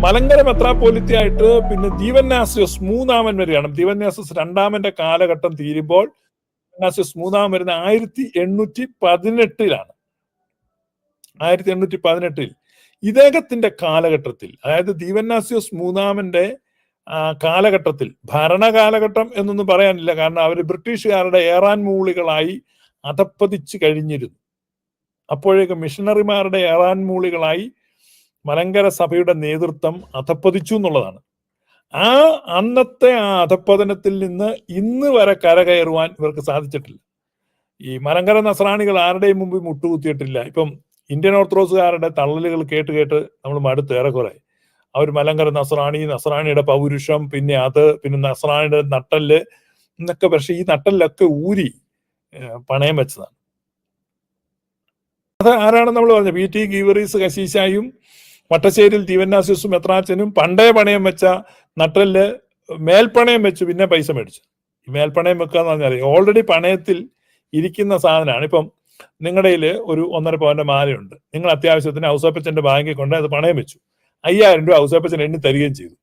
മലങ്കര മെത്രാപ്പോലിത്തയായിട്ട് പിന്നെ ദീവന്നാസ്യോസ് മൂന്നാമൻ വരികയാണ്. ദീവന്നാസ്യോസ് രണ്ടാമന്റെ കാലഘട്ടം തീരുമ്പോൾ ദീവന്നാസ്യോസ് മൂന്നാമൻ വരുന്ന 1818 1818 ഇദ്ദേഹത്തിന്റെ കാലഘട്ടത്തിൽ, അതായത് ദീവന്നാസ്യോസ് മൂന്നാമന്റെ കാലഘട്ടത്തിൽ, ഭരണകാലഘട്ടം എന്നൊന്നും പറയാനില്ല, കാരണം അവർ ബ്രിട്ടീഷുകാരുടെ ഏറാൻ മൂളികളായി അധപ്പതിച്ചു കഴിഞ്ഞിരുന്നു. അപ്പോഴേക്ക് മിഷണറിമാരുടെ ഏറാൻ മൂളികളായി മലങ്കര സഭയുടെ നേതൃത്വം അധപ്പതിച്ചു എന്നുള്ളതാണ്. അന്നത്തെ ആ അധപ്പതനത്തിൽ നിന്ന് ഇന്ന് വരെ കരകയറുവാൻ ഇവർക്ക് സാധിച്ചിട്ടില്ല. ഈ മലങ്കര നസ്രാണികൾ ആരുടെയും മുമ്പിൽ മുട്ടുകുത്തിയിട്ടില്ല. ഇപ്പം ഇന്ത്യൻ ഓർത്തഡോക്സുകാരുടെ തള്ളലുകൾ കേട്ട് കേട്ട് നമ്മൾ മടുത്ത് ഏറെക്കുറെ. അവർ മലങ്കര നസ്രാണിയുടെ പൗരുഷം, പിന്നെ നസ്രാണിയുടെ നട്ടല് എന്നൊക്കെ. പക്ഷെ ഈ നട്ടലിലൊക്കെ ഊരി പണയം വെച്ചതാണ്. അത് ആരാണെന്ന് നമ്മൾ പറഞ്ഞു? പി ടി ഗീവറീസ് കശീശായും വട്ടശ്ശേരിയിൽ ദീവന്നാസ്യോസും മെത്രാച്ചനും പണ്ടേ പണയം വെച്ച നട്ടലില് മേൽപ്പണയം വെച്ച് പിന്നെ പൈസ മേടിച്ചു. ഈ മേൽപ്പണയം വെക്കുക എന്ന് പറഞ്ഞാൽ ഓൾറെഡി പണയത്തിൽ ഇരിക്കുന്ന സാധനമാണ്. ഇപ്പം നിങ്ങളുടെ ഒരു 1.5 പവന്റെ മാലയുണ്ട്. നിങ്ങൾ അത്യാവശ്യത്തിന് ഔസേപ്പച്ചന്റെ ബാങ്കിൽ കൊണ്ട് അത് പണയം വെച്ചു. 5000 രൂപ ഔസേപ്പച്ചൻ എണ്ണി തരികയും ചെയ്തു.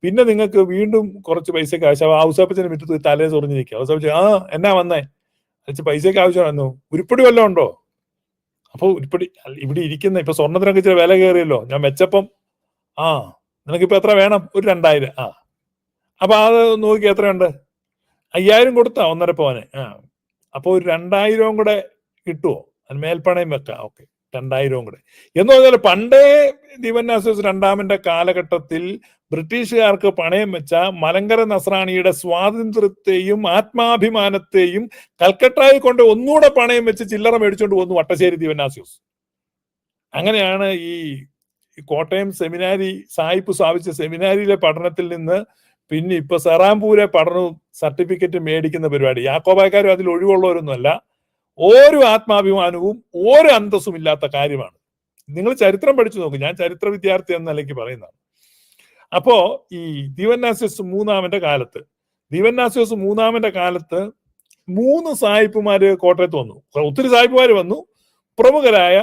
പിന്നെ നിങ്ങൾക്ക് വീണ്ടും കുറച്ച് പൈസയ്ക്ക് ആവശ്യം. ഔസേപ്പച്ചന് മുറ്റത്ത് തലേ ചൊറിഞ്ഞ് നിൽക്കുക. ഔസേപ്പച്ചൻ എന്നാ വന്നേ? അച്ഛൻ പൈസയ്ക്ക് ആവശ്യം വന്നു. ഉരുപ്പടി വല്ലതും ഉണ്ടോ? അപ്പൊ ഉരുപ്പടി ഇവിടെ ഇരിക്കുന്ന ഇപ്പൊ സ്വർണ്ണത്തിനൊക്കെ ഇച്ചിരി വില കയറിയല്ലോ, ഞാൻ വെച്ചപ്പം നിനക്കിപ്പോ എത്ര വേണം? ഒരു 2000. അപ്പൊ അത് നോക്കി എത്രയുണ്ട്? 5000 കൊടുത്താ 1.5 പവന്. അപ്പൊ ഒരു 2000 കൂടെ കിട്ടുമോ? അത് മേൽപ്പണയം വെക്കാം. ഓക്കെ, 2000 കൂടെ എന്ന് പറഞ്ഞാൽ പണ്ടേ ദീവന്നാസ്യോസ് രണ്ടാമന്റെ കാലഘട്ടത്തിൽ ബ്രിട്ടീഷുകാർക്ക് പണയം വെച്ച മലങ്കര നസ്രാണിയുടെ സ്വാതന്ത്ര്യത്തെയും ആത്മാഭിമാനത്തെയും കൽക്കട്ടയിൽ കൊണ്ട് ഒന്നുകൂടെ പണയം വെച്ച് ചില്ലറ മേടിച്ചുകൊണ്ട് വന്നു വട്ടശ്ശേരി ദീവന്നാസ്യോസ്. അങ്ങനെയാണ് ഈ കോട്ടയം സെമിനാരി സായിപ്പ് സ്ഥാപിച്ച സെമിനാരിയിലെ പഠനത്തിൽ നിന്ന് പിന്നെ ഇപ്പൊ സെറാംപൂരെ പഠനവും സർട്ടിഫിക്കറ്റ് മേടിക്കുന്ന പരിപാടി. യാക്കോബായക്കാരും അതിൽ ഒഴിവുള്ളവരൊന്നുമല്ല. ഒരു ആത്മാഭിമാനവും ഒരു അന്തസ്സും ഇല്ലാത്ത കാര്യമാണ്. നിങ്ങൾ ചരിത്രം പഠിച്ചു നോക്കും. ഞാൻ ചരിത്ര വിദ്യാർത്ഥി എന്ന നിലയ്ക്ക് പറയുന്നതാണ്. അപ്പോ ഈ ദീവന്നാസ്യോസ് മൂന്നാമന്റെ കാലത്ത് 3 സായിപ്പുമാര് കോട്ടയത്ത് വന്നു. ഒത്തിരി സായിപ്പുമാര് വന്നു. പ്രമുഖരായ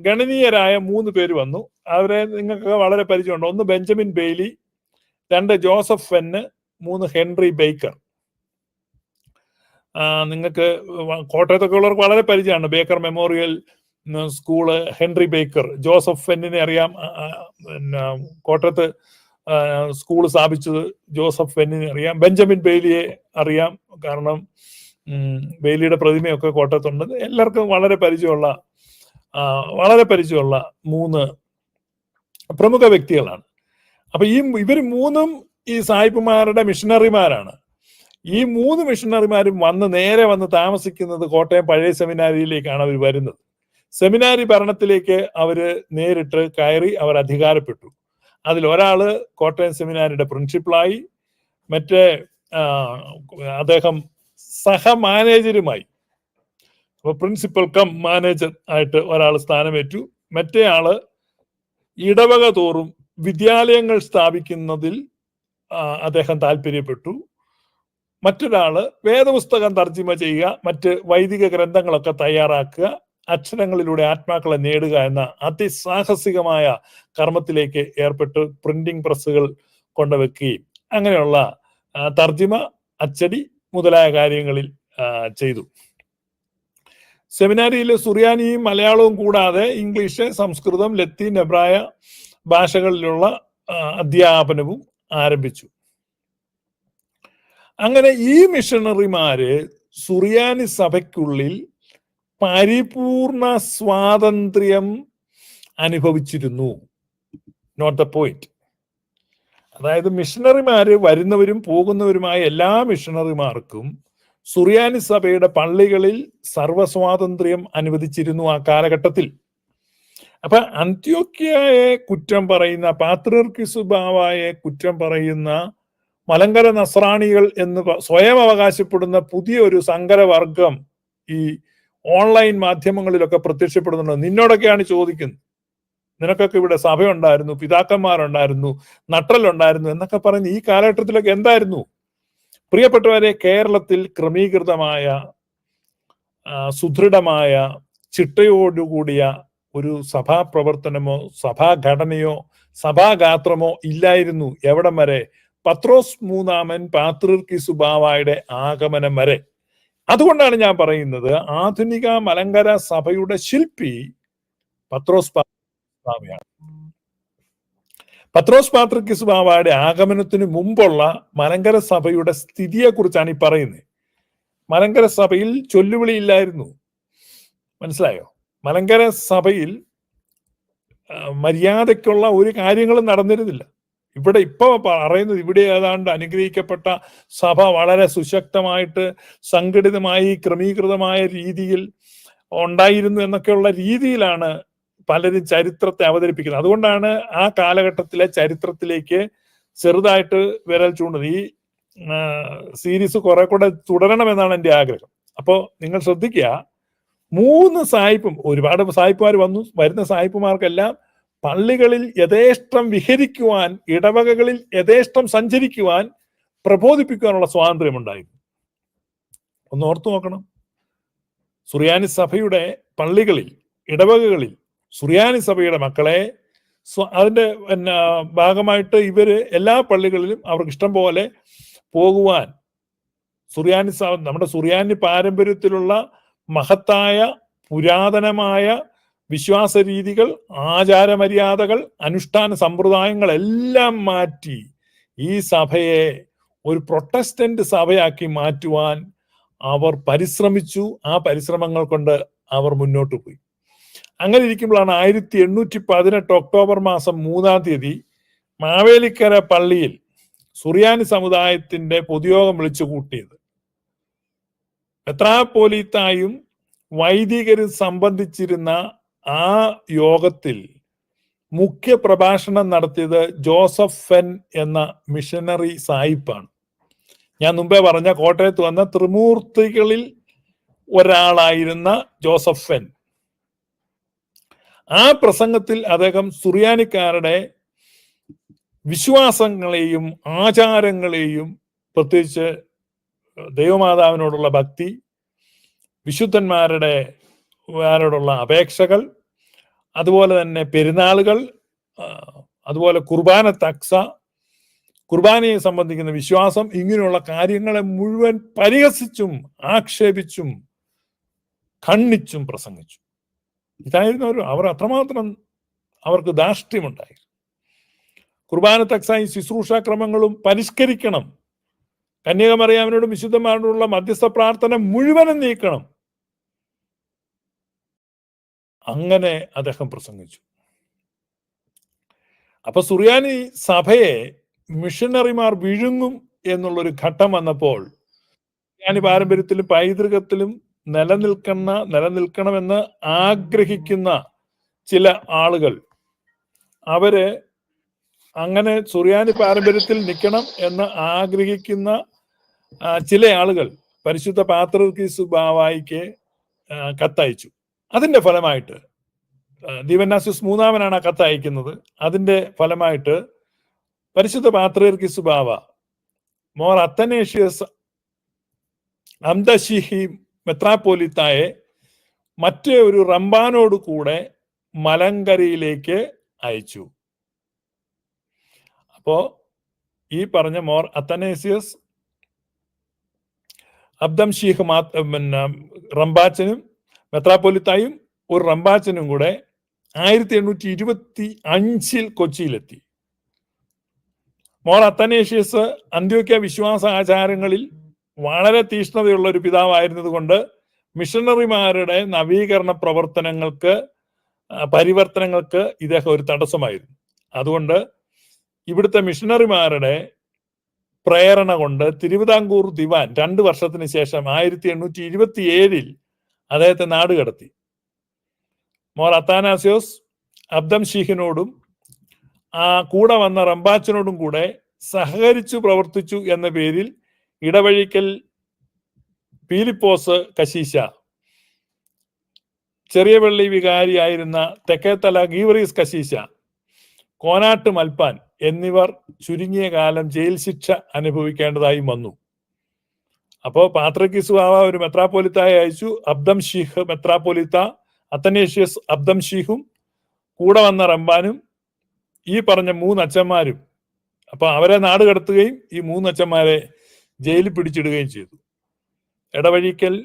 ഗണനീയരായ 3 പേര് വന്നു. അവരെ നിങ്ങൾക്ക് വളരെ പരിചയമുണ്ട്. 1 Benjamin Bailey, 2 Joseph Fenn, 3 Henry Baker. നിങ്ങൾക്ക് കോട്ടയത്തൊക്കെ ഉള്ളവർക്ക് വളരെ പരിചയമാണ്. Baker Memorial School, Henry Baker. Joseph ഫെന്നിനെ അറിയാം. പിന്നെ കോട്ടയത്ത് സ്കൂൾ സ്ഥാപിച്ചത് ജോസഫ് ഫെന്നിനെ അറിയാം. ബെഞ്ചമിൻ ബെയ്ലിയെ അറിയാം, കാരണം ബെയ്ലിയുടെ പ്രതിമയൊക്കെ കോട്ടയത്തുണ്ട്. എല്ലാവർക്കും വളരെ പരിചയമുള്ള 3 പ്രമുഖ വ്യക്തികളാണ്. അപ്പൊ ഇവർ 3 ഈ സായിപ്പുമാരുടെ മിഷണറിമാരാണ്. ഈ 3 മിഷണറിമാരും നേരെ വന്ന് താമസിക്കുന്നത് കോട്ടയം പഴയ സെമിനാരിയിലേക്കാണ് അവർ വരുന്നത്. സെമിനാരി ഭരണത്തിലേക്ക് അവര് നേരിട്ട് കയറി അവർ അധികാരപ്പെട്ടു. അതിൽ ഒരാള് കോട്ടയം സെമിനാരിയുടെ പ്രിൻസിപ്പളായി, മറ്റേ അദ്ദേഹം സഹമാനേജരുമായി, അപ്പൊ പ്രിൻസിപ്പൽ കം മാനേജർ ആയിട്ട് ഒരാൾ സ്ഥാനമേറ്റു. മറ്റേ ആള് ഇടവക തോറും വിദ്യാലയങ്ങൾ സ്ഥാപിക്കുന്നതിൽ അദ്ദേഹം താല്പര്യപ്പെട്ടു. മറ്റൊരാള് വേദപുസ്തകം തർജ്ജിമ ചെയ്യുക, മറ്റ് വൈദിക ഗ്രന്ഥങ്ങളൊക്കെ തയ്യാറാക്കുക, അക്ഷരങ്ങളിലൂടെ ആത്മാക്കളെ നേടുക എന്ന അതിസാഹസികമായ കർമ്മത്തിലേക്ക് ഏർപ്പെട്ട് പ്രിന്റിംഗ് പ്രസ്സുകൾ കൊണ്ടുവെക്കുകയും അങ്ങനെയുള്ള തർജ്ജിമ, അച്ചടി മുതലായ കാര്യങ്ങളിൽ ചെയ്തു. സെമിനാരിയിൽ സുറിയാനിയും മലയാളവും കൂടാതെ ഇംഗ്ലീഷ്, സംസ്കൃതം, ലത്തീൻ, എബ്രായ ഭാഷകളിലുള്ള അധ്യാപനവും ആരംഭിച്ചു. അങ്ങനെ ഈ മിഷണറിമാര് സുറിയാനി സഭയ്ക്കുള്ളിൽ പരിപൂർണ സ്വാതന്ത്ര്യം അനുഭവിച്ചിരുന്നു. Not the point. അതായത് മിഷണറിമാര് വരുന്നവരും പോകുന്നവരുമായ എല്ലാ മിഷണറിമാർക്കും സുറിയാനി സഭയുടെ പള്ളികളിൽ സർവസ്വാതന്ത്ര്യം അനുവദിച്ചിരുന്നു ആ കാലഘട്ടത്തിൽ. അപ്പൊ അന്ത്യോക്യയെ കുറ്റം പറയുന്ന, പാത്രിയർക്കീസ് ബാവായെ കുറ്റം പറയുന്ന മലങ്കര നസ്രാണികൾ എന്ന് സ്വയം അവകാശപ്പെടുന്ന പുതിയ ഒരു സങ്കരവർഗം ഈ ഓൺലൈൻ മാധ്യമങ്ങളിലൊക്കെ പ്രത്യക്ഷപ്പെടുന്നുണ്ട്. നിന്നോടൊക്കെയാണ് ചോദിക്കുന്നത്, നിനക്കൊക്കെ ഇവിടെ സഭയുണ്ടായിരുന്നു, പിതാക്കന്മാരുണ്ടായിരുന്നു, നട്ടലുണ്ടായിരുന്നു എന്നൊക്കെ പറയുന്ന ഈ കാലഘട്ടത്തിലൊക്കെ എന്തായിരുന്നു? പ്രിയപ്പെട്ടവരെ, കേരളത്തിൽ ക്രമീകൃതമായ സുദൃഢമായ ചിട്ടയോടുകൂടിയ ഒരു സഭാപ്രവർത്തനമോ സഭാഘടനയോ സഭാഗാത്രമോ ഇല്ലായിരുന്നു. എവിടം വരെ? പത്രോസ് മൂന്നാമൻ പാത്രീർക്കീസ് ബാവായുടെ ആഗമനം വരെ. അതുകൊണ്ടാണ് ഞാൻ പറയുന്നത്, ആധുനിക മലങ്കര സഭയുടെ ശില്പി പത്രോസ് ബാവയാണ്. പത്രോസ് പാത്രീർക്കീസ് ബാവയുടെ ആഗമനത്തിന് മുമ്പുള്ള മലങ്കര സഭയുടെ സ്ഥിതിയെ കുറിച്ചാണ് ഈ പറയുന്നത്. മലങ്കര സഭയിൽ ചൊല്ലുവിളി ഇല്ലായിരുന്നു. മനസ്സിലായോ? മലങ്കര സഭയിൽ മര്യാദയ്ക്കുള്ള ഒരു കാര്യങ്ങളും നടന്നിരുന്നില്ല. ഇവിടെ ഇപ്പൊ പറയുന്നത്, ഇവിടെ ഏതാണ്ട് അനുഗ്രഹിക്കപ്പെട്ട സഭ വളരെ സുശക്തമായിട്ട് സംഘടിതമായി ക്രമീകൃതമായ രീതിയിൽ ഉണ്ടായിരുന്നു എന്നൊക്കെയുള്ള രീതിയിലാണ് പലരും ചരിത്രത്തെ അവതരിപ്പിക്കുന്നത്. അതുകൊണ്ടാണ് ആ കാലഘട്ടത്തിലെ ചരിത്രത്തിലേക്ക് ചെറുതായിട്ട് വിരൽ ചൂണ്ടുന്നത്. ഈ സീരീസ് കുറെ കൂടെ തുടരണമെന്നാണ് എൻ്റെ ആഗ്രഹം. അപ്പോൾ നിങ്ങൾ ശ്രദ്ധിക്കുക, 3 സായിപ്പും, ഒരുപാട് സായിപ്പുമാർ വരുന്ന സായിപ്പുമാർക്കെല്ലാം പള്ളികളിൽ യഥേഷ്ടം വിഹരിക്കുവാൻ, ഇടവകകളിൽ യഥേഷ്ടം സഞ്ചരിക്കുവാൻ, പ്രബോധിപ്പിക്കുവാനുള്ള സ്വാതന്ത്ര്യമുണ്ടായിരുന്നു. ഒന്ന് ഓർത്തു നോക്കണം. സുറിയാനി സഭയുടെ പള്ളികളിൽ, ഇടവകകളിൽ സുറിയാനി സഭയുടെ മക്കളെ അതിന്റെ ഭാഗമായിട്ട് ഇവര് എല്ലാ പള്ളികളിലും അവർക്ക് ഇഷ്ടം പോലെ പോകുവാൻ, സുറിയാനി സഭ, നമ്മുടെ സുറിയാനി പാരമ്പര്യത്തിലുള്ള മഹത്തായ പുരാതനമായ വിശ്വാസ രീതികൾ, ആചാരമര്യാദകൾ, അനുഷ്ഠാന സമ്പ്രദായങ്ങളെല്ലാം മാറ്റി ഈ സഭയെ ഒരു പ്രൊട്ടസ്റ്റന്റ് സഭയാക്കി മാറ്റുവാൻ അവർ പരിശ്രമിച്ചു. ആ പരിശ്രമങ്ങൾ കൊണ്ട് അവർ മുന്നോട്ട് പോയി. അങ്ങനെ ഇരിക്കുമ്പോഴാണ് 1818 ഒക്ടോബർ മാസം 3-ാം തീയതി മാവേലിക്കര പള്ളിയിൽ സുറിയാനി സമുദായത്തിന്റെ പൊതുയോഗം വിളിച്ചു കൂട്ടിയത്. മെത്രാപ്പോലീത്തായും വൈദികരും സംബന്ധിച്ചിരുന്ന ആ യോഗത്തിൽ മുഖ്യ പ്രഭാഷണം നടത്തിയത് ജോസഫ് ഫെൻ എന്ന മിഷനറി സായിപ്പാണ്. ഞാൻ മുമ്പേ പറഞ്ഞ കോട്ടയത്ത് വന്ന ത്രിമൂർത്തികളിൽ ഒരാളായിരുന്ന ജോസഫ് ഫെൻ. ആ പ്രസംഗത്തിൽ അദ്ദേഹം സുറിയാനിക്കാരുടെ വിശ്വാസങ്ങളെയും ആചാരങ്ങളെയും, പ്രത്യേകിച്ച് ദൈവമാതാവിനോടുള്ള ഭക്തി, വിശുദ്ധന്മാരോടുള്ള അപേക്ഷകൾ, അതുപോലെ തന്നെ പെരുന്നാളുകൾ, അതുപോലെ കുർബാന തക്സ, കുർബാനയെ സംബന്ധിക്കുന്ന വിശ്വാസം, ഇങ്ങനെയുള്ള കാര്യങ്ങളെ മുഴുവൻ പരിഹസിച്ചും ആക്ഷേപിച്ചും ഖണ്ഡിച്ചും പ്രസംഗിച്ചു. ഇതായിരുന്നു അവർ അത്രമാത്രം അവർക്ക് ധാർഷ്ട്യമുണ്ടായി. കുർബാന തക്സായും ശുശ്രൂഷാക്രമങ്ങളും പരിഷ്കരിക്കണം, കന്യകമറിയാമിനോടും വിശുദ്ധന്മാരോടുള്ള മധ്യസ്ഥ പ്രാർത്ഥന മുഴുവനും നീക്കണം. അങ്ങനെ അദ്ദേഹം പ്രസംഗിച്ചു. അപ്പൊ സുറിയാനി സഭയെ മിഷനറിമാർ വിഴുങ്ങും എന്നുള്ളൊരു ഘട്ടം വന്നപ്പോൾ, സുറിയാനി പാരമ്പര്യത്തിലും പൈതൃകത്തിലും നിലനിൽക്കണമെന്ന് ആഗ്രഹിക്കുന്ന ചില ആളുകൾ, അവര് അങ്ങനെ സുറിയാനി പാരമ്പര്യത്തിൽ നിൽക്കണം എന്ന് ആഗ്രഹിക്കുന്ന ചില ആളുകൾ പരിശുദ്ധ പാത്രീർക്കീസ് ബാവായിക്ക് കത്തയച്ചു. അതിന്റെ ഫലമായിട്ട് ദീവന്നാസ്യോസ് മൂന്നാമനാണ് ആ കത്ത് അയക്കുന്നത്. അതിന്റെ ഫലമായിട്ട് പരിശുദ്ധ പാത്രീർക്കീസ് ബാവ മോർ അത്തനേഷ്യസ് അംദശിഹി മെത്രാപ്പോലിത്തായെ മറ്റേ ഒരു റംബാനോട് കൂടെ മലങ്കരയിലേക്ക് അയച്ചു. അപ്പോ ഈ പറഞ്ഞ മോർ അത്തനേഷ്യസ് അബ്ദം ഷീഖ് റംബാച്ചനും മെത്രാപ്പോലിത്തായും ഒരു റംബാച്ചനും കൂടെ 1825 കൊച്ചിയിലെത്തി. മോർ അത്തനേഷ്യസ് അന്ത്യോക്യ വിശ്വാസ ആചാരങ്ങളിൽ വളരെ തീഷ്ണതയുള്ള ഒരു പിതാവായിരുന്നത് കൊണ്ട് മിഷണറിമാരുടെ നവീകരണ പ്രവർത്തനങ്ങൾക്ക്, പരിവർത്തനങ്ങൾക്ക് ഇദ്ദേഹം ഒരു തടസ്സമായിരുന്നു. അതുകൊണ്ട് ഇവിടുത്തെ മിഷണറിമാരുടെ പ്രേരണ കൊണ്ട് തിരുവിതാംകൂർ ദിവാൻ 2 വർഷത്തിന് ശേഷം 1827 അദ്ദേഹത്തെ നാടുകടത്തി. മോർ അത്താനാസ്യോസ് അബ്ദം ഷീഖിനോടും ആ കൂടെ വന്ന റംബാച്ചനോടും കൂടെ സഹകരിച്ചു പ്രവർത്തിച്ചു എന്ന പേരിൽ ഇടവഴിക്കൽ പീലിപ്പോസ് കശീശ, ചെറിയ വെള്ളി വികാരിയായിരുന്ന തെക്കേത്തല ഗീവറീസ് കശീശ, കോനാട്ട് മൽപ്പാൻ എന്നിവർ ചുരുങ്ങിയ കാലം ജയിൽ ശിക്ഷ അനുഭവിക്കേണ്ടതായും വന്നു. അപ്പോൾ പാത്രീർക്കീസ് ബാവ ഒരു മെത്രാപ്പോലിത്തായെ അയച്ചു. അബ്ദം ഷീഖ് മെത്രാപ്പോലിത്ത അത്തനേഷ്യസ് അബ്ദം ഷീഹും കൂടെ വന്ന റംബാനും ഈ പറഞ്ഞ 3 അച്ഛന്മാരും, അപ്പൊ അവരെ നാട് കടത്തുകയും ഈ 3 അച്ഛന്മാരെ ജയിലിൽ പിടിച്ചിടുകയും ചെയ്തു. ഇടവഴിക്കൽ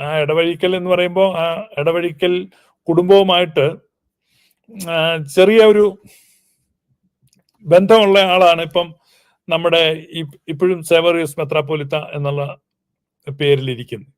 ആ ഇടവഴിക്കൽ എന്ന് പറയുമ്പോൾ ആ ഇടവഴിക്കൽ കുടുംബവുമായിട്ട് ചെറിയ ഒരു ബന്ധമുള്ള ആളാണ് ഇപ്പം നമ്മുടെ ഇപ്പോഴും സേവറിയസ് മെത്രാപ്പോലിത്ത എന്നുള്ള പേരിലിരിക്കുന്നത്.